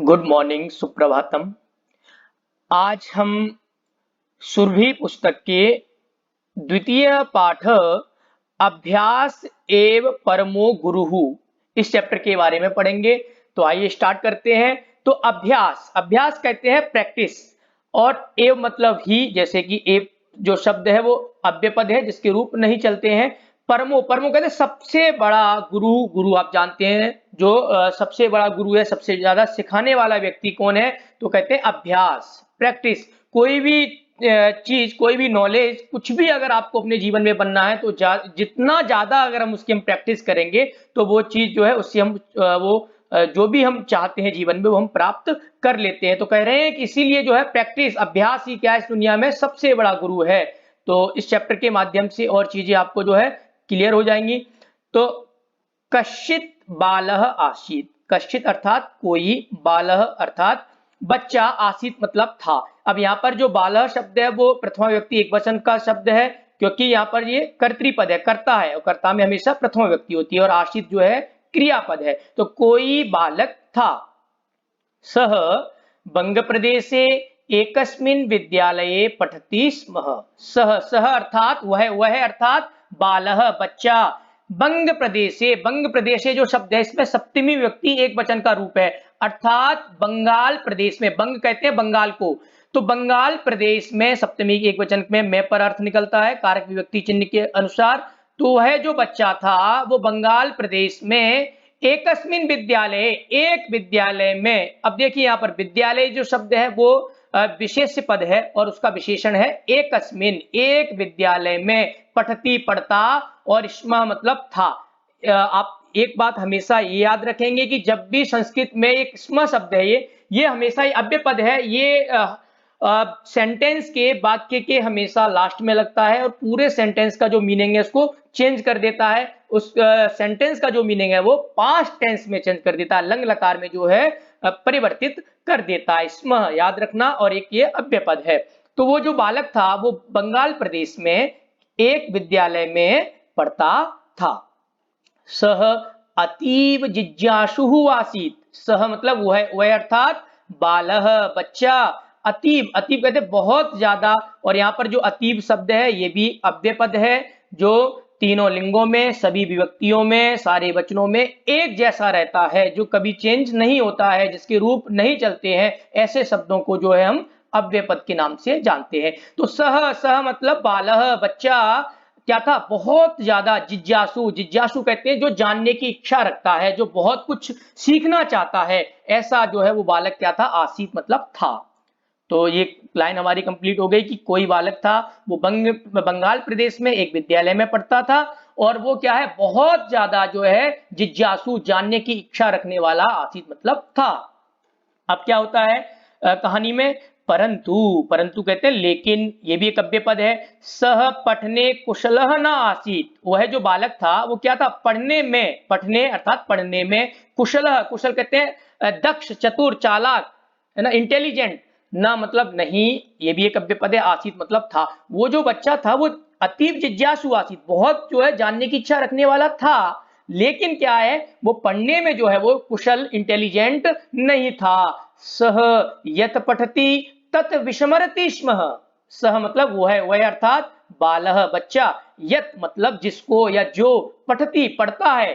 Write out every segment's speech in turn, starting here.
Good morning, Suprabhatam. आज हम सुरभि पुस्तक के द्वितीय पाठ अभ्यास एव परमो गुरुः इस चैप्टर के बारे में पढ़ेंगे। तो आइए स्टार्ट करते हैं। तो अभ्यास अभ्यास कहते हैं प्रैक्टिस, और एव मतलब ही, जैसे कि एव जो शब्द है वो अव्यय पद है जिसके रूप नहीं चलते हैं। परमो परमो कहते हैं सबसे बड़ा गुरु। गुरु आप जानते हैं जो सबसे बड़ा गुरु है, सबसे ज्यादा सिखाने वाला व्यक्ति कौन है? तो कहते हैं अभ्यास, प्रैक्टिस। कोई भी चीज, कोई भी नॉलेज, कुछ भी अगर आपको अपने जीवन में बनना है तो जितना ज्यादा अगर हम उसकी प्रैक्टिस करेंगे तो वो चीज जो है उससे हम जो भी हम चाहते हैं जीवन में वो हम प्राप्त कर लेते हैं। तो कह रहे हैं कि इसीलिए जो है प्रैक्टिस, अभ्यास ही क्या है, इस दुनिया में सबसे बड़ा गुरु है। तो इस चैप्टर के माध्यम से और चीजें आपको जो है क्लियर हो जाएंगी। तो कश्चित बालः आसीत्, कश्चित अर्थात कोई, बालः अर्थात बच्चा, आसीत् मतलब था। अब यहाँ पर जो बालः शब्द है वो प्रथमा व्यक्ति एकवचन का शब्द है, क्योंकि यहाँ पर ये कर्तृपद है, कर्ता है, और कर्ता में हमेशा प्रथमा व्यक्ति होती है, और आसीत् जो है क्रियापद है। तो कोई बालक था। सः बंग प्रदेशे एकस्मिन् विद्यालये पठति स्म। सः सः अर्थात वह अर्थात बालः बच्चा। बंग प्रदेशे, बंग प्रदेशे जो शब्द है इसमें सप्तमी व्यक्ति एक वचन का रूप है, अर्थात बंगाल प्रदेश में, बंग कहते हैं बंगाल को, तो बंगाल प्रदेश में सप्तमी एक वचन में पर अर्थ निकलता है कारक विभक्ति चिन्ह के अनुसार। तो वह जो बच्चा था वो बंगाल प्रदेश में एकस्मिन विद्यालय, एक विद्यालय में। अब देखिए यहाँ पर विद्यालय जो शब्द है वो विशेष्य पद है और उसका विशेषण है एकस्मिन, एक विद्यालय में, पठती पढ़ता, और स्म मतलब था। आप एक बात हमेशा ये याद रखेंगे कि जब भी संस्कृत में एक स्म शब्द है ये हमेशा ही अव्यय पद है, ये सेंटेंस के, वाक्य के हमेशा लास्ट में लगता है और पूरे सेंटेंस का जो मीनिंग है उसको चेंज कर देता है। उस सेंटेंस का जो मीनिंग है वो पास्ट टेंस में चेंज कर देता है, लंग लकार में जो है परिवर्तित कर देता है। स्म याद रखना, और एक ये अव्यय पद है। तो वो जो बालक था वो बंगाल प्रदेश में एक विद्यालय में पढ़ता था। सह अतीव जिज्ञासु आसीत्, सह मतलब वह अर्थात बालह बच्चा, अतीव अतीव कहते बहुत ज्यादा, और यहाँ पर जो अतीव शब्द है ये भी अव्यय पद है जो तीनों लिंगों में, सभी विभक्तियों में, सारे वचनों में एक जैसा रहता है, जो कभी चेंज नहीं होता है, जिसके रूप नहीं चलते हैं, ऐसे शब्दों को जो है हम अव्यय पद के नाम से जानते हैं। तो सह सह मतलब बालह बच्चा क्या था? बहुत ज्यादा जिज्ञासु, जिज्ञासु कहते हैं जो जानने की इच्छा रखता है, जो बहुत कुछ सीखना चाहता है, ऐसा जो है वो बालक क्या था? आसीत मतलब था। तो ये लाइन हमारी कंप्लीट हो गई कि कोई बालक था, वो बंगाल प्रदेश में एक विद्यालय में पढ़ता था, और वो क्या है? बहुत ज्यादा जो है जिज्ञासु, जानने की इच्छा रखने वाला, आसीत मतलब था। अब क्या होता है कहानी में? परंतु, परंतु कहते हैं लेकिन, ये भी एक अव्यय पद है। सह पठने कुशलः न आसीत्, वह जो बालक था वो क्या था? पढ़ने में, पढ़ने अर्थात पढ़ने में, कुशलः, कुशल कहते हैं दक्ष, चतुर, चालाक, है ना, इंटेलिजेंट। ना मतलब नहीं, ये भी एक अव्यय पद है, आसीत मतलब था। वो जो बच्चा था वो अतीव जिज्ञासु आसीत, बहुत जो है जानने की इच्छा रखने वाला था, लेकिन क्या है? वो पढ़ने में जो है वो कुशल, इंटेलिजेंट नहीं था। सह यत पठति तत विस्मरति स्म, सह मतलब वह अर्थात बालह बच्चा, यत मतलब जिसको या जो, पठति पढ़ता है,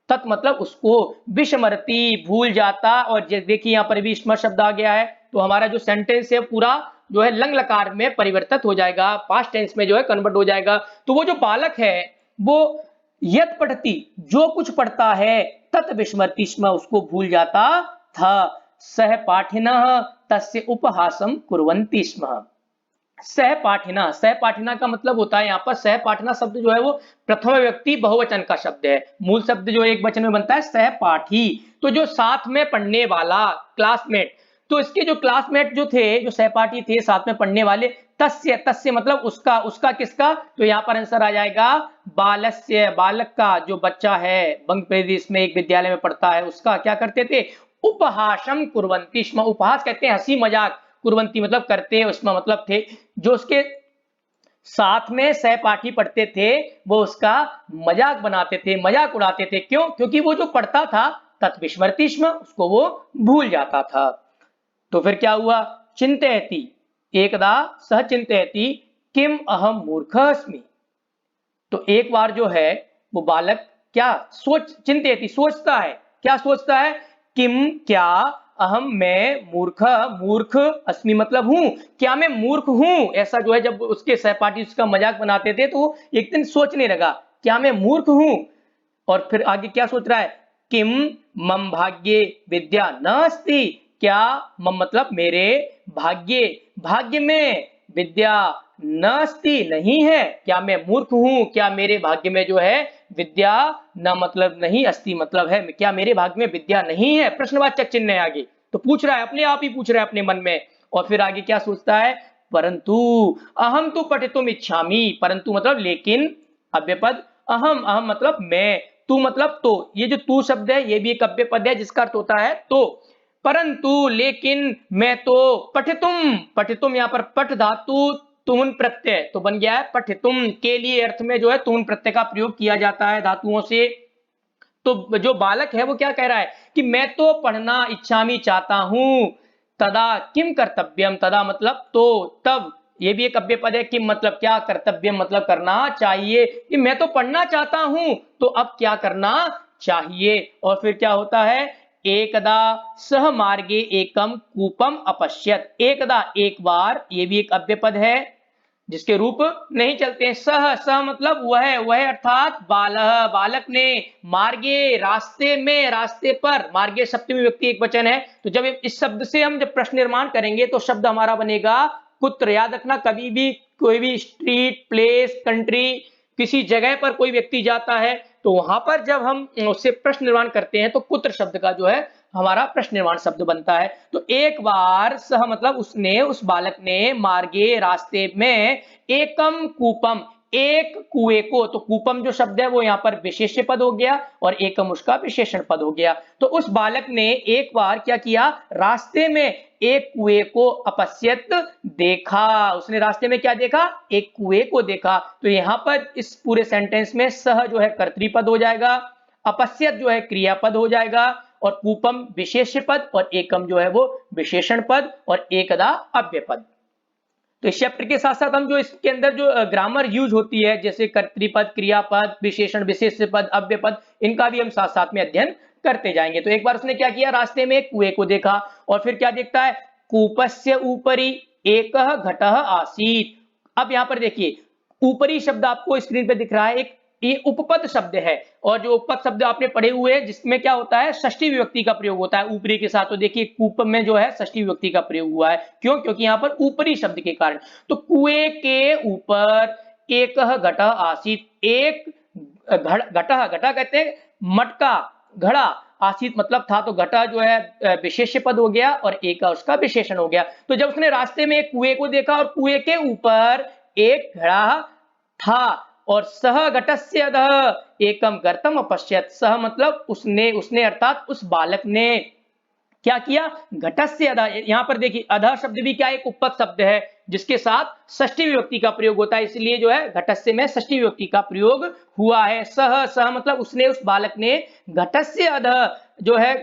तत् मतलब उसको, विस्मरति भूल जाता, और देखिए यहाँ पर भी स्म शब्द आ गया है, तो हमारा जो सेंटेंस है पूरा जो है लंग लकार में परिवर्तित हो जाएगा, पास्ट टेंस में जो है कन्वर्ट हो जाएगा। तो वो जो बालक है वो यत पठति जो कुछ पढ़ता है, तत् विस्मरति स्म उसको भूल जाता था। सहपाठिनः तस्य उपहासं कुर्वन्ति स्म। सहपाठिना, सहपाठिना का मतलब होता है यहाँ पर, सहपाठिना शब्द जो है वो प्रथम व्यक्ति बहुवचन का शब्द है। मूल शब्द जो एक वचन में बनता है सहपाठी, तो जो साथ में पढ़ने वाला, क्लासमेट। तो इसके जो क्लासमेट जो थे, जो सहपाठी थे साथ में पढ़ने वाले, तस्य, तस्य मतलब उसका, उसका किसका? तो यहाँ पर आंसर आ जाएगा बालस्य, बालक का, जो बच्चा है बंग प्रदेश में एक विद्यालय में पढ़ता है, उसका क्या करते थे? उपहासम कुर्वन्ति स्म, उपहास कहते हैं हंसी मजाक, कुर्वन्ति मतलब करते, उसमें मतलब थे, जो उसके साथ में सहपाठी पढ़ते थे वो उसका मजाक बनाते थे, मजाक उड़ाते थे। क्यों? क्योंकि वो जो पढ़ता था तत्विस्मृति स्म, उसको वो भूल जाता था। तो फिर क्या हुआ, चिंतयति, एकदा सह चिंतयति किम अहम मूर्खः अस्मि। तो एक बार जो है वो बालक क्या चिंतयति सोचता है, क्या सोचता है, किम क्या, अहम मैं, मूर्ख अस्मि मतलब हूं, क्या मैं मूर्ख हूं। ऐसा जो है जब उसके सहपाठी उसका मजाक बनाते थे तो एक दिन सोचने लगा, क्या मैं मूर्ख हूं। और फिर आगे क्या सोच रहा है, किम मम भाग्ये विद्या न अस्ति, क्या मम मतलब मेरे, भाग्ये भाग्य में, विद्या न अस्ति नहीं है, क्या मैं मूर्ख हूं, क्या मेरे भाग्य में जो है विद्या न मतलब नहीं, अस्ति मतलब है क्या मेरे भाग्य में विद्या नहीं है, प्रश्नवाचक चिन्ह है आगे। तो पूछ रहा है, अपने आप ही पूछ रहा है अपने मन में। और फिर आगे क्या सोचता है, परंतु अहम तो पठितुम इच्छामि, परंतु मतलब लेकिन, अव्यपद, अहम मतलब मैं, तू मतलब तो, ये जो तू शब्द है ये भी एक अव्यय पद है जिसका अर्थ होता है तो। परंतु लेकिन मैं तो, पठितुम यहाँ पर पठ धातु तुम प्रत्यय तो बन गया है पठितुम के लिए अर्थ में जो है तुम प्रत्यय का प्रयोग किया जाता है धातुओं से। तो जो बालक है वो क्या कह रहा है कि मैं तो पढ़ना इच्छामी चाहता हूं, तदा किम कर्तव्यम, तदा मतलब तो, तब, ये भी एक अव्यय पद है, किम मतलब क्या, कर्तव्यम मतलब करना चाहिए, कि मैं तो पढ़ना चाहता हूं तो अब क्या करना चाहिए। और फिर क्या होता है, एकदा सह मार्गे एकम कूपम अपश्यत, एकदा एक बार, ये भी एक अव्यय पद है जिसके रूप नहीं चलते हैं। सह, सह मतलब वह अर्थात बालक ने, मार्गे रास्ते में, रास्ते पर, मार्गे सप्तमी व्यक्ति एक वचन है। तो जब इस शब्द से हम जब प्रश्न निर्माण करेंगे तो शब्द हमारा बनेगा पुत्र। याद रखना, कभी भी कोई भी स्ट्रीट, प्लेस, कंट्री, किसी जगह पर कोई व्यक्ति जाता है तो वहां पर जब हम उससे प्रश्न निर्माण करते हैं तो पुत्र शब्द का जो है हमारा प्रश्न निर्माण शब्द बनता है। तो एक बार सह मतलब उसने, उस बालक ने, मार्गे रास्ते में, एकम कूपम एक कुएं को, तो कूपम जो शब्द है वो यहाँ पर विशेष्य पद हो गया और एकम उसका विशेषण पद हो गया। तो उस बालक ने एक बार क्या किया, रास्ते में एक कुएं को अपश्यत देखा, उसने रास्ते में क्या देखा, एक कुएं को देखा। तो यहां पर इस पूरे सेंटेंस में सह जो है कर्तृपद हो जाएगा, अपश्यत जो है क्रियापद हो जाएगा और कूपम विशेष्य पद और एकम जो है वो विशेषण पद और एकदा अव्यय पद। तो इस चैप्टर के साथ साथ हम जो इसके अंदर जो ग्रामर यूज होती है जैसे कर्तृपद, क्रियापद, विशेषण, विशेष्य पद, अव्यय पद, इनका भी हम साथ साथ में अध्ययन करते जाएंगे। तो एक बार उसने क्या किया, रास्ते में एक कुएं को देखा और फिर क्या देखता है, कूपस्य ऊपरी एकः घटः आसीत्। अब यहां पर देखिए ऊपरी शब्द आपको स्क्रीन पे दिख रहा है, एक ये उपपद शब्द है और जो उपपद शब्द आपने पढ़े हुए हैं जिसमें क्या होता है, षष्ठी विभक्ति का प्रयोग होता है ऊपरी के साथ। तो देखिए कूप में जो है षष्ठी विभक्ति का प्रयोग हुआ है, क्यों, क्योंकि यहाँ पर ऊपरी शब्द के कारण। तो कुएं के ऊपर एकः घटः आसीत्, एक घटः, घटा कहते हैं मटका, घड़ा, आसीत मतलब था, तो घटा जो है विशेष्य पद हो गया और एक उसका विशेषण हो गया। तो जब उसने रास्ते में एक कुएं को देखा और कुएं के ऊपर एक घड़ा था और सह घटस्य अधः एकम गर्तम अपश्यत, सह मतलब उसने अर्थात उस बालक ने क्या किया, घटस्य अधः, यहां पर देखिए अधः शब्द भी क्या, एक उपपद शब्द है जिसके साथ षष्ठी विभक्ति का प्रयोग होता है, इसलिए जो है घटस्य में षष्ठी विभक्ति का प्रयोग हुआ है। सह, सह मतलब उसने, उस बालक ने, घटस्य अधः जो है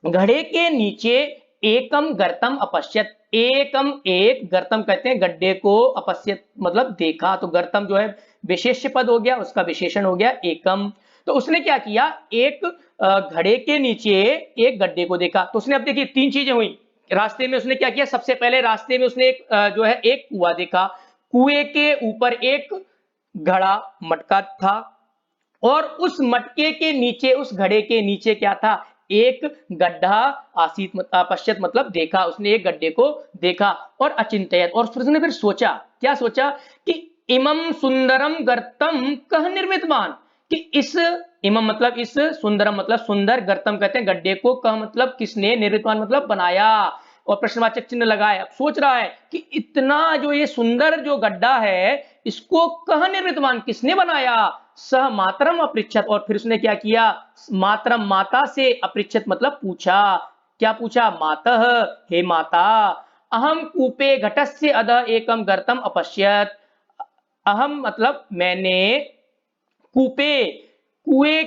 घड़े के नीचे, एकम गर्तम अपश्यत, एकम एक, गर्तम कहते हैं गड्ढे को, अपश्यत मतलब देखा, तो गर्तम जो है विशेष्य पद हो गया, उसका विशेषण हो गया एकम। तो उसने क्या किया, एक घड़े के नीचे एक गड्ढे को देखा। तो उसने, अब देखिए तीन चीजें हुई रास्ते में, उसने क्या किया, सबसे पहले रास्ते में उसने एक जो है एक कुआं देखा, कुएं के ऊपर एक घड़ा, मटका था और उस मटके के नीचे, उस घड़े के नीचे क्या था, एक गड्ढा, आसीत पश्चात मतलब देखा, उसने एक गड्ढे को देखा और अचिंत्यत, और उसने फिर सोचा, क्या सोचा कि इमं सुंदरम गर्तम कह निर्मितवान, कि इस, इमं मतलब इस, सुंदरम मतलब सुंदर, गर्तम कहते हैं गड्ढे को, कह मतलब किसने, निर्मितवान मतलब बनाया और प्रश्नवाचक चिन्ह लगाए। अब सोच रहा है कि इतना जो ये सुंदर जो गड्ढा है इसको कह निर्मितवान किसने बनाया, सह मातरम अपृच्छत, और फिर उसने क्या किया, मातरम माता से, अपृच्छत मतलब पूछा, क्या पूछा, मातः हे माता, अहम कूपे घटस्य अधः एकम गर्तम अपश्यत, अहम मतलब मैंने, कूपे कुएं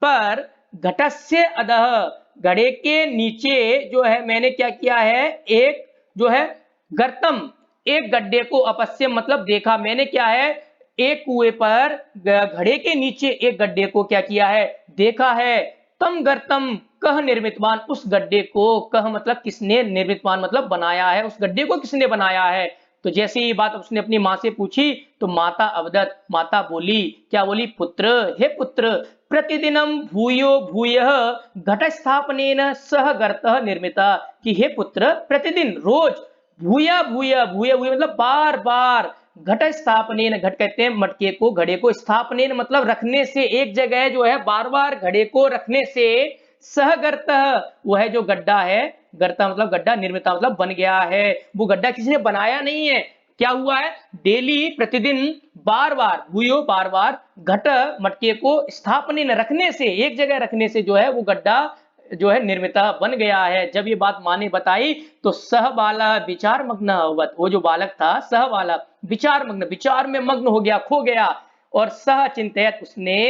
पर घटस्य अधः, घड़े के नीचे जो है मैंने क्या किया है, एक जो है गर्तम, एक गड्ढे को अपश्यम मतलब देखा, मैंने क्या है एक कुएं पर घड़े के नीचे एक गड्ढे को क्या किया है, देखा है। तम गर्तम कह निर्मितवान, उस गड्ढे को, कह मतलब किसने, निर्मितवान मतलब बनाया है, उस गड्ढे को किसने बनाया है। तो जैसे ये बात उसने अपनी माँ से पूछी तो माता अवदत, माता बोली, क्या बोली, पुत्र, हे पुत्र, प्रतिदिनम भूयो भूयः घट स्थापनेन सह गर्तः निर्मिता, कि हे पुत्र प्रतिदिन रोज भूया भूया, भूया भूया मतलब बार बार, घट स्थापनेन, घट कहते हैं मटके को, घड़े को, स्थापनेन मतलब रखने से, एक जगह जो है बार बार घड़े को रखने से, सह गर्तः वह जो गड्ढा है, गर्ता मतलब गड्ढा, निर्मिता मतलब बन गया है। वो गड्ढा किसी ने बनाया नहीं है, क्या हुआ है, डेली प्रतिदिन बार बार, भूयो बार बार, घट मटके को, स्थापने न रखने से, एक जगह रखने से जो है वो गड्ढा जो है निर्मिता बन गया है। जब ये बात माँ ने बताई तो सह बाला विचार मग्न अभवत, वो जो बालक था सह बाला विचार मग्न, विचार में मग्न हो गया, खो गया। और सह चिंतित, उसने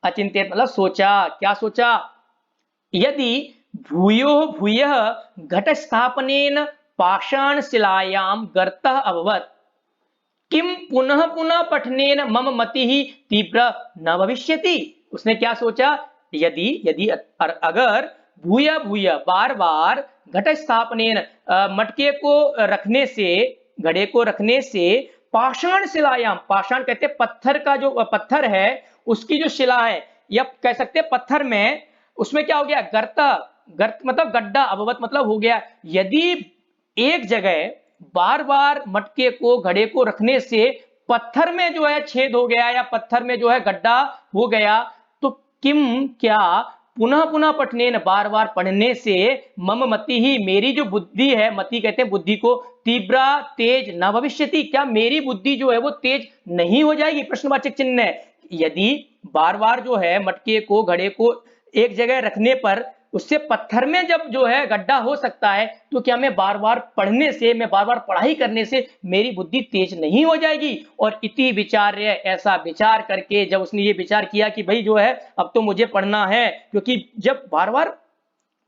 अचिंतित मतलब सोचा, क्या सोचा, यदि भूयो भूयः घट स्थापनेन पाषाण शिलायां गर्तः अभवत्, किम पुनः पुनः पठनेन मम मतिः तीव्र न भविष्यति। उसने क्या सोचा, यदि यदि अगर भूया भूया बार बार घट स्थापनेन मटके को रखने से, घड़े को रखने से, पाषाण शिलायाम, पाषाण कहते हैं पत्थर का, जो पत्थर है उसकी जो शिला है, या कह सकते हैं पत्थर में, उसमें क्या हो गया, गर्त, गर्त मतलब गड्ढा, अभवत मतलब हो गया। यदि एक जगह बार बार मटके को, घड़े को रखने से पत्थर में जो है छेद हो गया, या पत्थर में जो है गड्ढा हो गया, तो किम क्या, पुनः पुनः पठनेन बार बार पढ़ने से, मम मति ही मेरी जो बुद्धि है, मति कहते हैं बुद्धि को, तीव्रा तेज न भविष्यति, क्या मेरी बुद्धि जो है वो तेज नहीं हो जाएगी, प्रश्नवाचक चिन्ह है। यदि बार बार जो है मटके को, घड़े को एक जगह रखने पर उससे पत्थर में जब जो है गड्ढा हो सकता है, तो क्या मैं बार बार पढ़ने से, मैं बार बार पढ़ाई करने से मेरी बुद्धि तेज नहीं हो जाएगी। और इति विचार्य, ऐसा विचार करके जब उसने ये विचार किया कि भाई जो है अब तो मुझे पढ़ना है, क्योंकि जब बार बार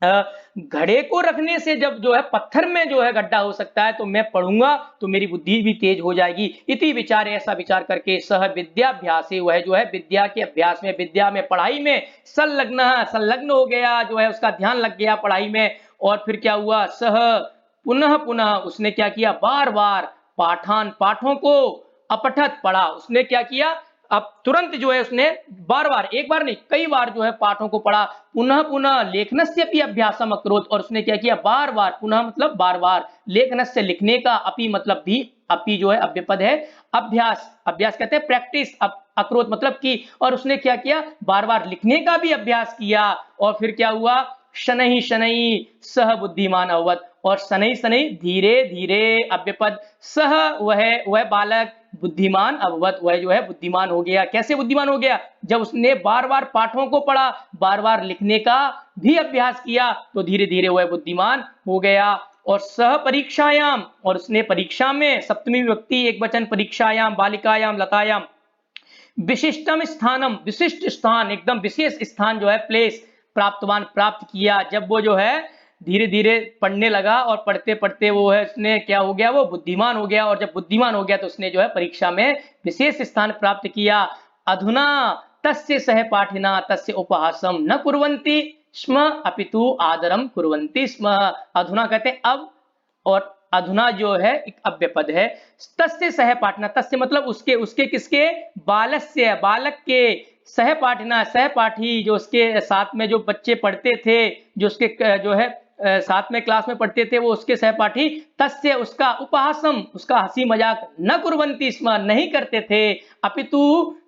घड़े को रखने से जब जो है पत्थर में जो है गड्ढा हो सकता है, तो मैं पढ़ूंगा तो मेरी बुद्धि भी तेज हो जाएगी। इति विचार, ऐसा विचार करके सह विद्याभ्यास, वह जो है विद्या के अभ्यास में, विद्या में, पढ़ाई में संलग्न, संलग्न हो गया, जो है उसका ध्यान लग गया पढ़ाई में। और फिर क्या हुआ, सह पुनः पुनः, उसने क्या किया, बार बार पाठान, पाठों को अपठत पढ़ा, उसने क्या किया, अब तुरंत जो है उसने बार बार, एक बार नहीं कई बार जो है पाठों को पढ़ा। पुनः पुनः लेखनस्य अपि अभ्यासम अकरोत्, और उसने क्या किया, बार बार, पुनः मतलब बार बार, लेखनस्य लिखने का, अपि मतलब भी, अपि जो है अव्यपद है, अभ्यास, अभ्यास कहते हैं प्रैक्टिस, अकरोत् मतलब की, और उसने क्या किया, बार बार लिखने का भी अभ्यास किया। और फिर क्या हुआ, शनैः शनैः सह बुद्धिमान अभवत्, और शनैः शनैः धीरे धीरे, अव्यपद, सह वह बालक, बुद्धिमान अभवत् वह जो है बुद्धिमान हो गया। कैसे बुद्धिमान हो गया, जब उसने बार बार पाठों को पढ़ा, बार बार लिखने का भी अभ्यास किया, तो धीरे धीरे वह बुद्धिमान हो गया। और सह परीक्षायाम, और उसने परीक्षा में, सप्तमी विभक्ति एक वचन, परीक्षायाम, बालिकायाम, लतायाम, विशिष्टम स्थानम, विशिष्ट स्थान, एकदम विशेष स्थान जो है, प्लेस, प्राप्तवान प्राप्त किया। जब वो जो है धीरे धीरे पढ़ने लगा, और पढ़ते पढ़ते वो है उसने क्या हो गया, वो बुद्धिमान हो गया। और जब बुद्धिमान हो गया तो उसने जो है परीक्षा में विशेष स्थान प्राप्त किया। अधुना तस्य सहपाठिना तस्य उपहासम न कुर्वन्ति स्म अपितु आदरम कुर्वन्ति स्म। अधुना कहते हैं अब, और अधुना जो है एक अव्यपद है। तस्य सहपाठिना, तस्य मतलब उसके, उसके किसके, बालस्य, बालक के, सहपाठिना सहपाठी, जो उसके साथ में जो बच्चे पढ़ते थे, जो उसके जो है साथ में क्लास में पढ़ते थे, वो उसके सहपाठी, तस्य उसका, उपहासम उसका हंसी मजाक, न कुर्वन्ति स्म नहीं करते थे, अपितु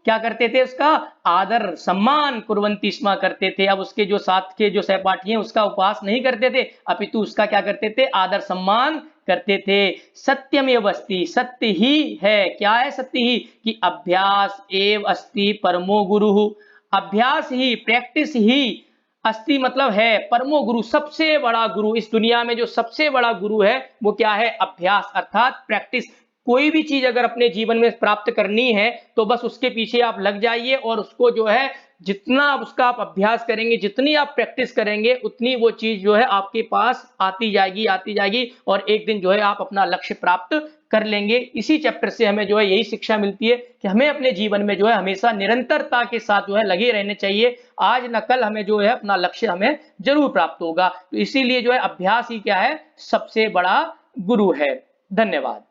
क्या करते थे, उसका आदर सम्मान, कुर्वन्ति स्म करते थे। अब उसके जो साथ के जो सहपाठी हैं उसका उपहास नहीं करते थे, अपितु उसका क्या करते थे, आदर सम्मान करते थे। सत्यमेव अस्ति, सत्य ही है, क्या है सत्य ही, कि अभ्यास एव अस्ति परमो गुरु, अभ्यास ही, प्रैक्टिस ही, अस्ति मतलब है, परमो गुरु सबसे बड़ा गुरु, इस दुनिया में जो सबसे बड़ा गुरु है वो क्या है, अभ्यास अर्थात प्रैक्टिस। कोई भी चीज अगर अपने जीवन में प्राप्त करनी है तो बस उसके पीछे आप लग जाइए और उसको जो है जितना उसका आप अभ्यास करेंगे, जितनी आप प्रैक्टिस करेंगे, उतनी वो चीज जो है आपके पास आती जाएगी और एक दिन जो है आप अपना लक्ष्य प्राप्त कर लेंगे। इसी चैप्टर से हमें जो है यही शिक्षा मिलती है कि हमें अपने जीवन में जो है हमेशा निरंतरता के साथ जो है लगे रहने चाहिए। आज न कल हमें जो है अपना लक्ष्य हमें जरूर प्राप्त होगा। तो इसीलिए जो है अभ्यास ही क्या है, सबसे बड़ा गुरु है। धन्यवाद।